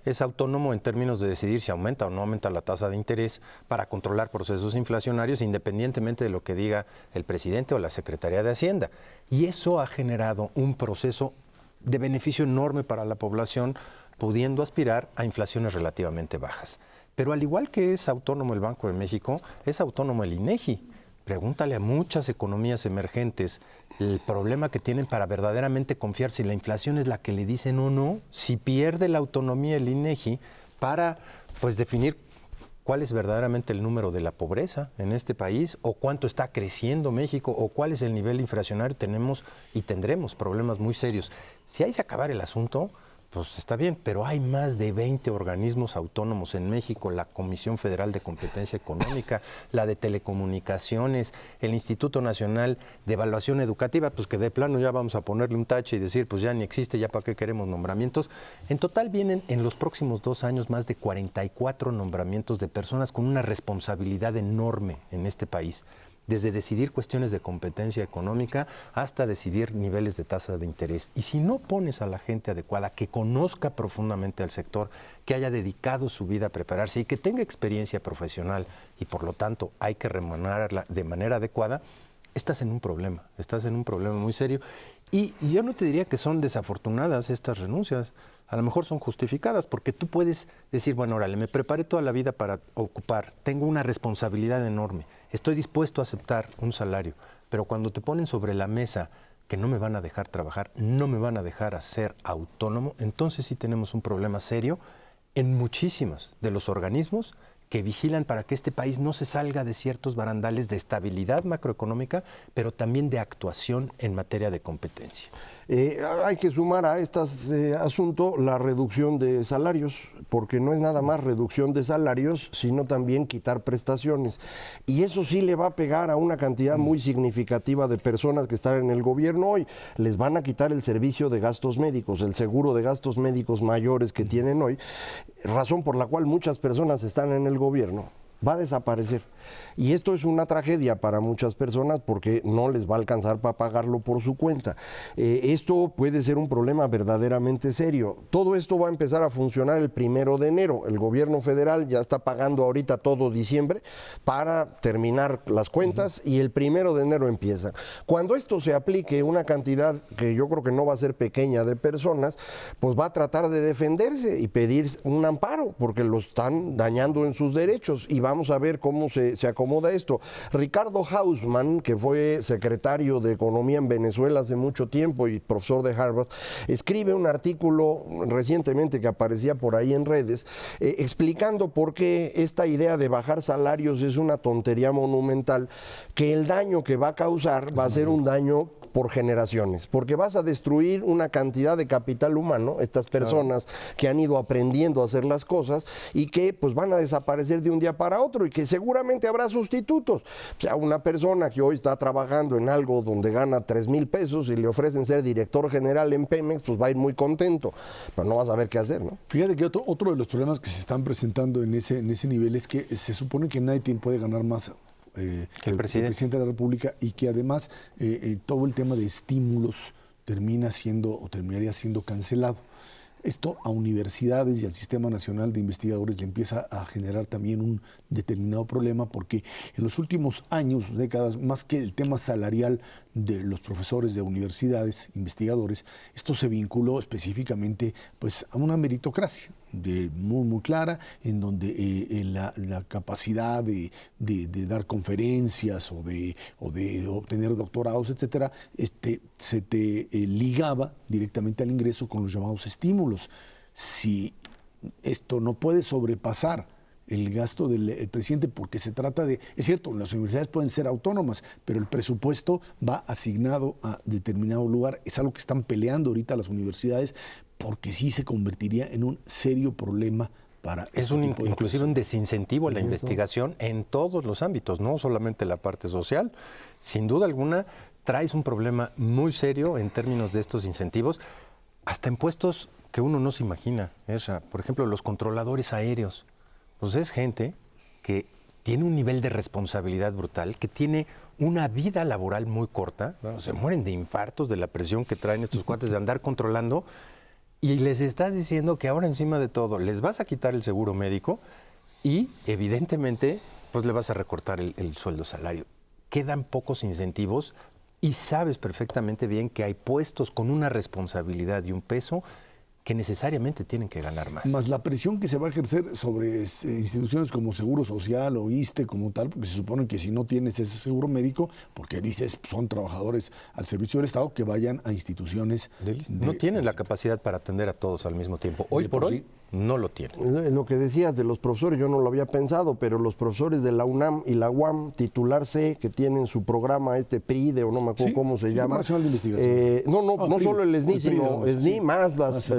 Es autónomo en términos de decidir si aumenta o no aumenta la tasa de interés para controlar procesos inflacionarios, independientemente de lo que diga el presidente o la Secretaría de Hacienda. Y eso ha generado un proceso de beneficio enorme para la población, pudiendo aspirar a inflaciones relativamente bajas. Pero al igual que es autónomo el Banco de México, es autónomo el INEGI. Pregúntale a muchas economías emergentes el problema que tienen para verdaderamente confiar si la inflación es la que le dicen o no, si pierde la autonomía el INEGI para pues definir cuál es verdaderamente el número de la pobreza en este país, o cuánto está creciendo México, o cuál es el nivel inflacionario. Tenemos y tendremos problemas muy serios. Si hay que acabar el asunto, pues está bien, pero hay más de 20 organismos autónomos en México, la Comisión Federal de Competencia Económica, la de Telecomunicaciones, el Instituto Nacional de Evaluación Educativa, pues que de plano ya vamos a ponerle un tache y decir, pues ya ni existe, ya para qué queremos nombramientos. En total vienen en los próximos 2 años más de 44 nombramientos de personas con una responsabilidad enorme en este país. Desde decidir cuestiones de competencia económica hasta decidir niveles de tasa de interés. Y si no pones a la gente adecuada, que conozca profundamente al sector, que haya dedicado su vida a prepararse y que tenga experiencia profesional y por lo tanto hay que remunerarla de manera adecuada, estás en un problema muy serio. Y yo no te diría que son desafortunadas estas renuncias. A lo mejor son justificadas, porque tú puedes decir, bueno, órale, me preparé toda la vida para ocupar, tengo una responsabilidad enorme, estoy dispuesto a aceptar un salario, pero cuando te ponen sobre la mesa que no me van a dejar trabajar, no me van a dejar ser autónomo, entonces sí tenemos un problema serio en muchísimos de los organismos que vigilan para que este país no se salga de ciertos barandales de estabilidad macroeconómica, pero también de actuación en materia de competencia. Hay que sumar a este asunto la reducción de salarios, porque no es nada más reducción de salarios, sino también quitar prestaciones. Y eso sí le va a pegar a una cantidad muy significativa de personas que están en el gobierno hoy. Les van a quitar el servicio de gastos médicos, el seguro de gastos médicos mayores que tienen hoy, razón por la cual muchas personas están en el gobierno. Va a desaparecer. Y esto es una tragedia para muchas personas porque no les va a alcanzar para pagarlo por su cuenta. Esto puede ser un problema verdaderamente serio. Todo esto va a empezar a funcionar el 1 de enero. El gobierno federal ya está pagando ahorita todo diciembre para terminar las cuentas y el 1 de enero empieza. Cuando esto se aplique, una cantidad que yo creo que no va a ser pequeña de personas, pues va a tratar de defenderse y pedir un amparo porque lo están dañando en sus derechos, y vamos a ver cómo se acomoda esto. Ricardo Hausmann, que fue secretario de Economía en Venezuela hace mucho tiempo y profesor de Harvard, escribe un artículo recientemente que aparecía por ahí en redes, explicando por qué esta idea de bajar salarios es una tontería monumental, que el daño que va a causar va a ser un daño por generaciones, porque vas a destruir una cantidad de capital humano, estas personas que han ido aprendiendo a hacer las cosas y que pues van a desaparecer de un día para otro, y que seguramente habrá sustitutos. O sea, una persona que hoy está trabajando en algo donde gana 3,000 pesos y le ofrecen ser director general en Pemex, pues va a ir muy contento, pero no va a saber qué hacer, ¿no? Fíjate que otro de los problemas que se están presentando en ese nivel es que se supone que nadie puede ganar más que el presidente de la República, y que además todo el tema de estímulos terminaría siendo cancelado. Esto a universidades y al Sistema Nacional de Investigadores le empieza a generar también un determinado problema, porque en los últimos años, décadas, más que el tema salarial de los profesores de universidades, investigadores, esto se vinculó específicamente pues, a una meritocracia muy clara, en donde la capacidad de dar conferencias o de obtener doctorados, etcétera, se te ligaba directamente al ingreso con los llamados estímulos. Si esto no puede sobrepasar el gasto del presidente, porque se trata de, es cierto, las universidades pueden ser autónomas, pero el presupuesto va asignado a determinado lugar. Es algo que están peleando ahorita las universidades, porque sí se convertiría en un serio problema para es inclusive un desincentivo a la investigación en todos los ámbitos, no solamente la parte social. Sin duda alguna, traes un problema muy serio en términos de estos incentivos, hasta en puestos que uno no se imagina. Por ejemplo, los controladores aéreos. Pues es gente que tiene un nivel de responsabilidad brutal, que tiene una vida laboral muy corta, ¿no? Se mueren de infartos de la presión que traen estos cuates de andar controlando, y les estás diciendo que ahora encima de todo les vas a quitar el seguro médico y evidentemente pues le vas a recortar el sueldo salario. Quedan pocos incentivos y sabes perfectamente bien que hay puestos con una responsabilidad y un peso que necesariamente tienen que ganar más. Más la presión que se va a ejercer sobre instituciones como Seguro Social o ISSSTE como tal, porque se supone que si no tienes ese seguro médico, porque dices son trabajadores al servicio del Estado, que vayan a instituciones. No tienen la capacidad para atender a todos al mismo tiempo. Hoy por hoy no lo tienen. Lo que decías de los profesores, yo no lo había pensado, pero los profesores de la UNAM y la UAM, titular C, que tienen su programa PRIDE, o no me acuerdo cómo se llama. Nacional de Investigación. No PRIDE. solo el SNI, sino SNI más los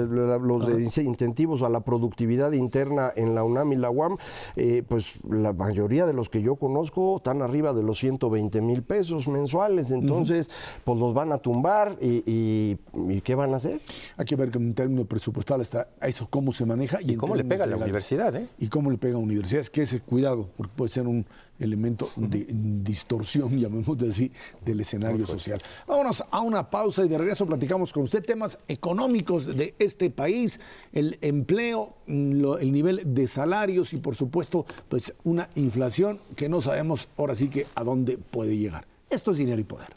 Ajá. incentivos a la productividad interna en la UNAM y la UAM, pues la mayoría de los que yo conozco están arriba de los 120,000 pesos mensuales, entonces pues los van a tumbar y ¿qué van a hacer? Hay que ver que en términos presupuestal está eso cómo se maneja y cómo le pega a la universidad, y cómo le pega a universidades, que ese cuidado, porque puede ser un elemento de distorsión, llamémoslo así, del escenario social. Vámonos a una pausa y de regreso platicamos con usted temas económicos de este país, el empleo, el nivel de salarios y por supuesto pues una inflación que no sabemos ahora sí que a dónde puede llegar. Esto es Dinero y Poder.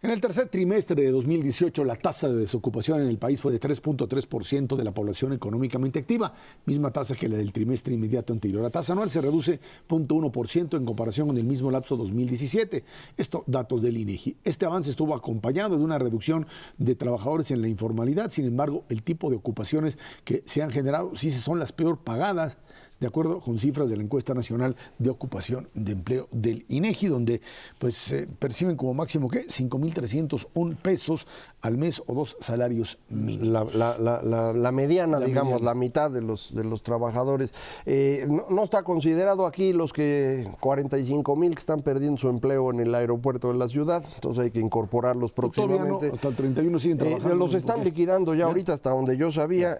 En el tercer trimestre de 2018, la tasa de desocupación en el país fue de 3.3% de la población económicamente activa, misma tasa que la del trimestre inmediato anterior. La tasa anual se reduce 0.1% en comparación con el mismo lapso 2017. Esto, datos del INEGI. Este avance estuvo acompañado de una reducción de trabajadores en la informalidad. Sin embargo, el tipo de ocupaciones que se han generado sí son las peor pagadas, de acuerdo con cifras de la encuesta nacional de ocupación de empleo del INEGI, donde pues perciben como máximo ¿qué? 5,301 pesos al mes o 2 salarios mínimos. La mediana, digamos, la mitad de los trabajadores. No está considerado aquí los 45,000 que están perdiendo su empleo en el aeropuerto de la ciudad, entonces hay que incorporarlos próximamente. No, hasta el 31 siguen trabajando. Los están liquidando ya ahorita, hasta donde yo sabía.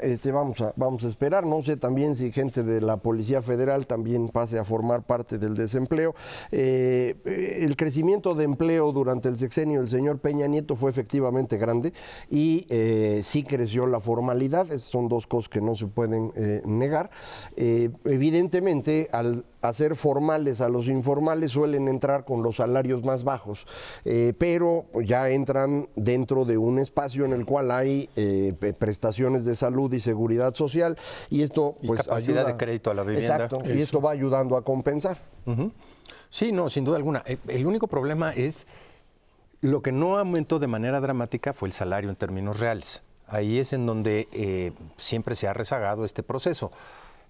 Vamos a esperar, no sé también si gente de la Policía Federal también pase a formar parte del desempleo. El crecimiento de empleo durante el sexenio del señor Peña Nieto fue efectivamente grande y sí creció la formalidad. Esas son dos cosas que no se pueden negar. Evidentemente, al hacer formales a los informales suelen entrar con los salarios más bajos, pero ya entran dentro de un espacio en el cual hay prestaciones de salud y seguridad social y esto pues capacidad ayuda, de crédito a la vivienda. Exacto, y esto va ayudando a compensar. Sí, no, sin duda alguna. El único problema es lo que no aumentó de manera dramática fue el salario en términos reales. Ahí es en donde siempre se ha rezagado este proceso.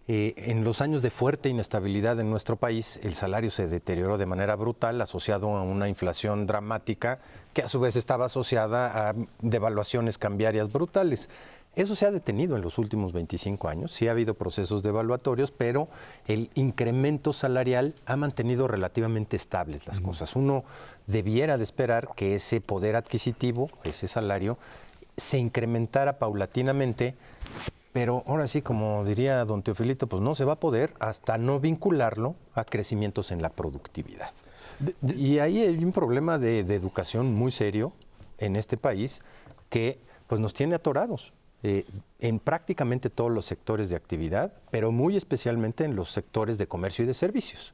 En los años de fuerte inestabilidad en nuestro país, el salario se deterioró de manera brutal, asociado a una inflación dramática que a su vez estaba asociada a devaluaciones cambiarias brutales. Eso se ha detenido en los últimos 25 años, sí ha habido procesos devaluatorios, pero el incremento salarial ha mantenido relativamente estables las cosas. Uno debiera de esperar que ese poder adquisitivo, ese salario, se incrementara paulatinamente, pero ahora sí, como diría don Teofilito, pues no se va a poder hasta no vincularlo a crecimientos en la productividad. Y ahí hay un problema de educación muy serio en este país que pues nos tiene atorados. En prácticamente todos los sectores de actividad, pero muy especialmente en los sectores de comercio y de servicios.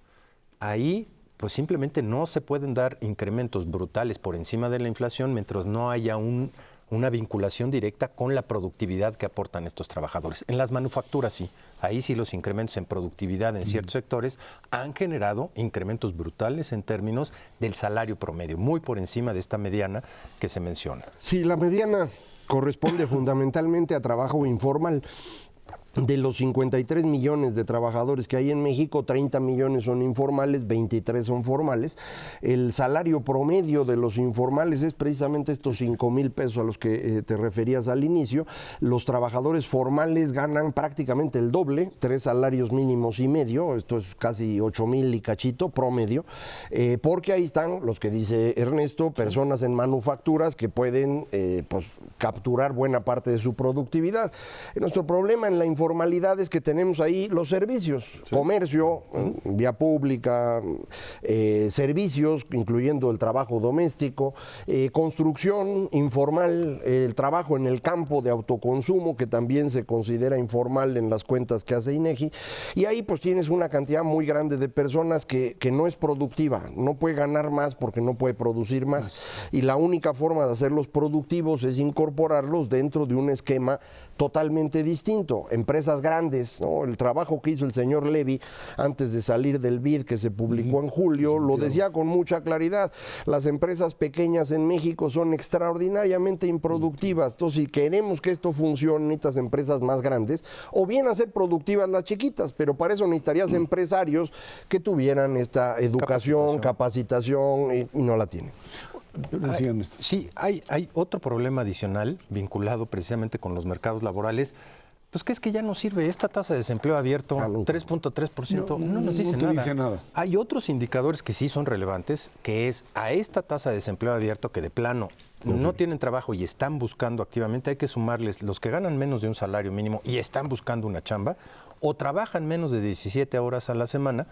Ahí, pues simplemente no se pueden dar incrementos brutales por encima de la inflación mientras no haya una vinculación directa con la productividad que aportan estos trabajadores. En las manufacturas sí, ahí sí los incrementos en productividad en ciertos sectores han generado incrementos brutales en términos del salario promedio, muy por encima de esta mediana que se menciona. Sí, la mediana corresponde fundamentalmente a trabajo informal. De los 53 millones de trabajadores que hay en México, 30 millones son informales, 23 son formales. El salario promedio de los informales es precisamente estos 5,000 pesos a los que te referías al inicio. Los trabajadores formales ganan prácticamente el doble, 3 salarios mínimos y medio, esto es casi 8,000 y cachito promedio, porque ahí están los que dice Ernesto, personas en manufacturas que pueden pues, capturar buena parte de su productividad. Nuestro problema en la información informalidad es que tenemos ahí los servicios, comercio, vía pública, servicios, incluyendo el trabajo doméstico, construcción informal, el trabajo en el campo de autoconsumo, que también se considera informal en las cuentas que hace INEGI, y ahí pues tienes una cantidad muy grande de personas que no es productiva, no puede ganar más porque no puede producir más, y la única forma de hacerlos productivos es incorporarlos dentro de un esquema totalmente distinto. Empresas grandes, ¿no? El trabajo que hizo el señor Levy antes de salir del BID, que se publicó en julio, lo decía con mucha claridad. Las empresas pequeñas en México son extraordinariamente improductivas. Entonces, si queremos que esto funcione, estas empresas más grandes, o bien hacer productivas las chiquitas, pero para eso necesitarías empresarios que tuvieran esta educación, capacitación y no la tienen. Sí, hay otro problema adicional vinculado precisamente con los mercados laborales, pues que es que ya no sirve esta tasa de desempleo abierto, 3.3%, no nos dice nada. Hay otros indicadores que sí son relevantes, que es a esta tasa de desempleo abierto que de plano no tienen trabajo y están buscando activamente, hay que sumarles los que ganan menos de un salario mínimo y están buscando una chamba, o trabajan menos de 17 horas a la semana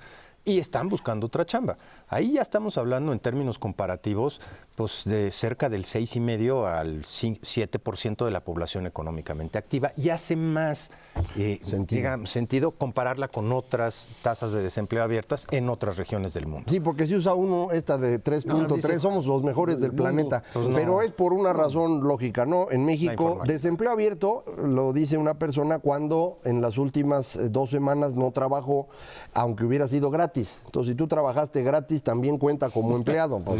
y están buscando otra chamba. Ahí ya estamos hablando en términos comparativos pues de cerca del 6,5 al 7% de la población económicamente activa, y hace más sentido compararla con otras tasas de desempleo abiertas en otras regiones del mundo. Sí, porque si usa uno esta de 3.3, somos los mejores del planeta, pero es por una razón lógica, ¿no? En México, desempleo abierto lo dice una persona cuando en las últimas 2 semanas no trabajó, aunque hubiera sido gratis. Entonces, si tú trabajaste gratis, también cuenta como empleado. Pues,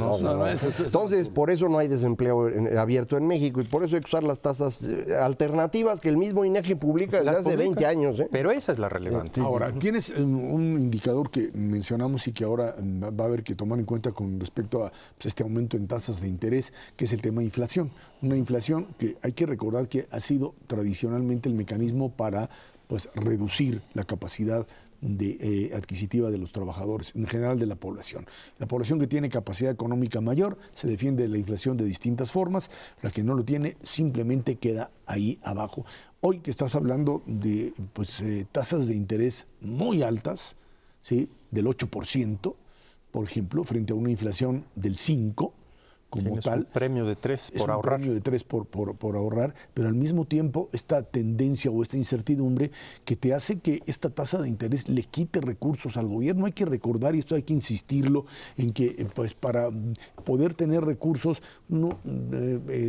entonces, por eso no hay desempleo abierto en México, y por eso hay que usar las tasas alternativas que el mismo INEGI publica desde hace 20 años. Pero esa es la relevante. Ahora, tienes un indicador que mencionamos y que ahora va a haber que tomar en cuenta con respecto a pues, este aumento en tasas de interés, que es el tema de inflación. Una inflación que hay que recordar que ha sido tradicionalmente el mecanismo para pues, reducir la capacidad adquisitiva de los trabajadores, en general de la población. La población que tiene capacidad económica mayor se defiende de la inflación de distintas formas, la que no lo tiene simplemente queda ahí abajo. Hoy que estás hablando de pues, tasas de interés muy altas, ¿sí? Del 8%, por ejemplo, frente a una inflación del 5%, como tienes tal. Un premio de 3 por ahorrar. Un premio de 3 por ahorrar, pero al mismo tiempo esta tendencia o esta incertidumbre que te hace que esta tasa de interés le quite recursos al gobierno. Hay que recordar, y esto hay que insistirlo, en que pues para poder tener recursos uno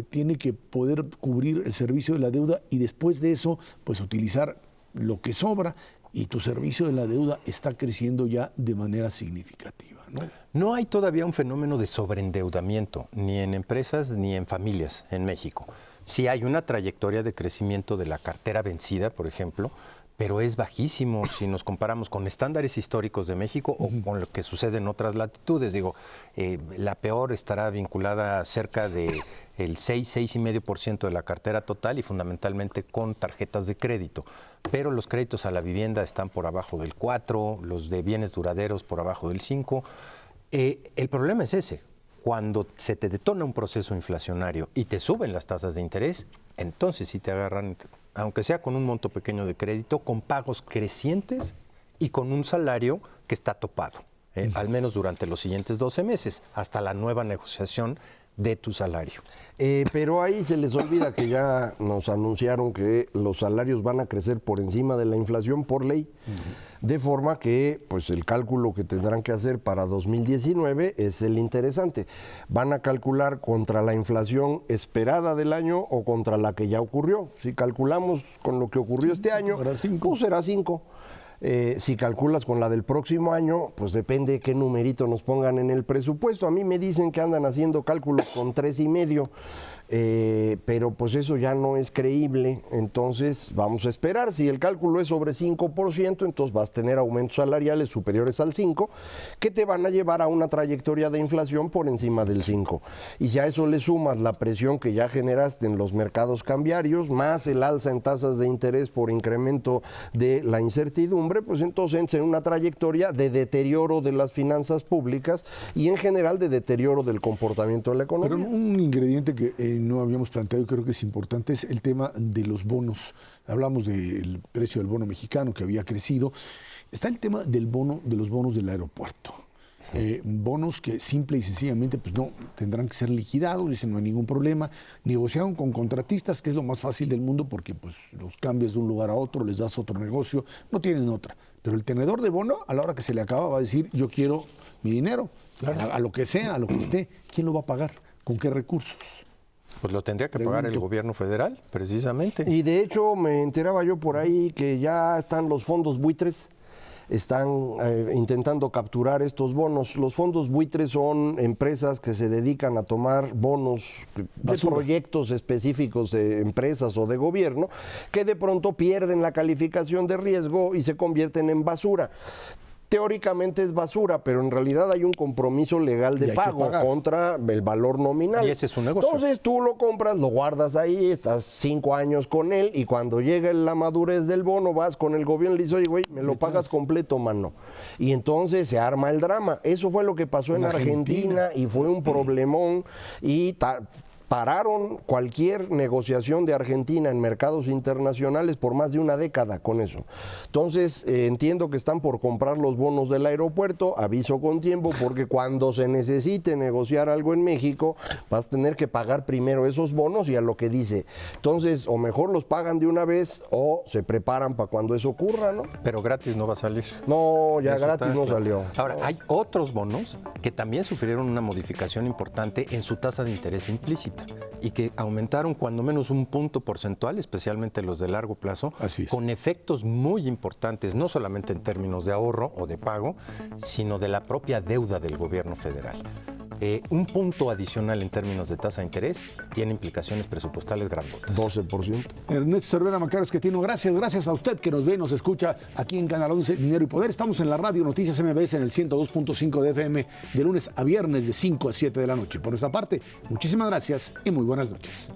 tiene que poder cubrir el servicio de la deuda y después de eso pues utilizar lo que sobra, y tu servicio de la deuda está creciendo ya de manera significativa, ¿no? No hay todavía un fenómeno de sobreendeudamiento, ni en empresas ni en familias en México. Sí hay una trayectoria de crecimiento de la cartera vencida, por ejemplo, pero es bajísimo si nos comparamos con estándares históricos de México o con lo que sucede en otras latitudes. Digo, la peor estará vinculada cerca de el 6,5% de la cartera total y fundamentalmente con tarjetas de crédito. Pero los créditos a la vivienda están por abajo del 4%, los de bienes duraderos por abajo del 5%. El problema es ese. Cuando se te detona un proceso inflacionario y te suben las tasas de interés, entonces sí te agarran, aunque sea con un monto pequeño de crédito, con pagos crecientes y con un salario que está topado, al menos durante los siguientes 12 meses, hasta la nueva negociación de tu salario. Pero ahí se les olvida que ya nos anunciaron que los salarios van a crecer por encima de la inflación por ley, de forma que pues el cálculo que tendrán que hacer para 2019 es el interesante. Van a calcular contra la inflación esperada del año o contra la que ya ocurrió. Si calculamos con lo que ocurrió este año, pues será 5. Si calculas con la del próximo año, pues depende de qué numerito nos pongan en el presupuesto. A mí me dicen que andan haciendo cálculos con 3,5, pero pues eso ya no es creíble. Entonces vamos a esperar. Si el cálculo es sobre 5%, entonces vas a tener aumentos salariales superiores al 5%, que te van a llevar a una trayectoria de inflación por encima del 5%. Y si a eso le sumas la presión que ya generaste en los mercados cambiarios, más el alza en tasas de interés por incremento de la incertidumbre, pues entonces entra en una trayectoria de deterioro de las finanzas públicas y en general de deterioro del comportamiento de la economía. Pero un ingrediente que no habíamos planteado y creo que es importante es el tema de los bonos. Hablamos del precio del bono mexicano que había crecido. Está el tema del bono, de los bonos del aeropuerto. Bonos que simple y sencillamente pues no tendrán que ser liquidados, dicen no hay ningún problema. Negociaron con contratistas, que es lo más fácil del mundo porque pues los cambias de un lugar a otro, les das otro negocio, no tienen otra. Pero el tenedor de bono, a la hora que se le acaba, va a decir yo quiero mi dinero, a lo que sea, a lo que esté. ¿Quién lo va a pagar? ¿Con qué recursos? Pues lo tendría que pagar el gobierno federal, precisamente. Y de hecho me enteraba yo por ahí que ya están los fondos buitres, están intentando capturar estos bonos. Los fondos buitres son empresas que se dedican a tomar bonos de proyectos específicos de empresas o de gobierno que de pronto pierden la calificación de riesgo y se convierten en basura. Teóricamente es basura, pero en realidad hay un compromiso legal de pago contra el valor nominal. Y ese es un negocio. Entonces tú lo compras, lo guardas ahí, estás 5 años con él y cuando llega la madurez del bono vas con el gobierno y le dices, oye, güey, me lo pagas completo, mano. Y entonces se arma el drama. Eso fue lo que pasó en Argentina y fue un problemón y pararon cualquier negociación de Argentina en mercados internacionales por más de una década con eso. Entonces, entiendo que están por comprar los bonos del aeropuerto, aviso con tiempo, porque cuando se necesite negociar algo en México, vas a tener que pagar primero esos bonos y a lo que dice. Entonces, o mejor los pagan de una vez o se preparan para cuando eso ocurra, ¿no? Pero gratis no va a salir. No, ya Eso gratis está no claro. salió. Ahora, hay otros bonos que también sufrieron una modificación importante en su tasa de interés implícita y que aumentaron cuando menos un punto porcentual, especialmente los de largo plazo, con efectos muy importantes, no solamente en términos de ahorro o de pago, sino de la propia deuda del gobierno federal. Un punto adicional en términos de tasa de interés tiene implicaciones presupuestales grandotas. 12%. Ernesto Cervera Macaros Quetino, gracias a usted que nos ve y nos escucha aquí en Canal 11 Dinero y Poder. Estamos en la radio Noticias MBS en el 102.5 de FM de lunes a viernes de 5 a 7 de la noche. Por nuestra parte, muchísimas gracias y muy buenas noches.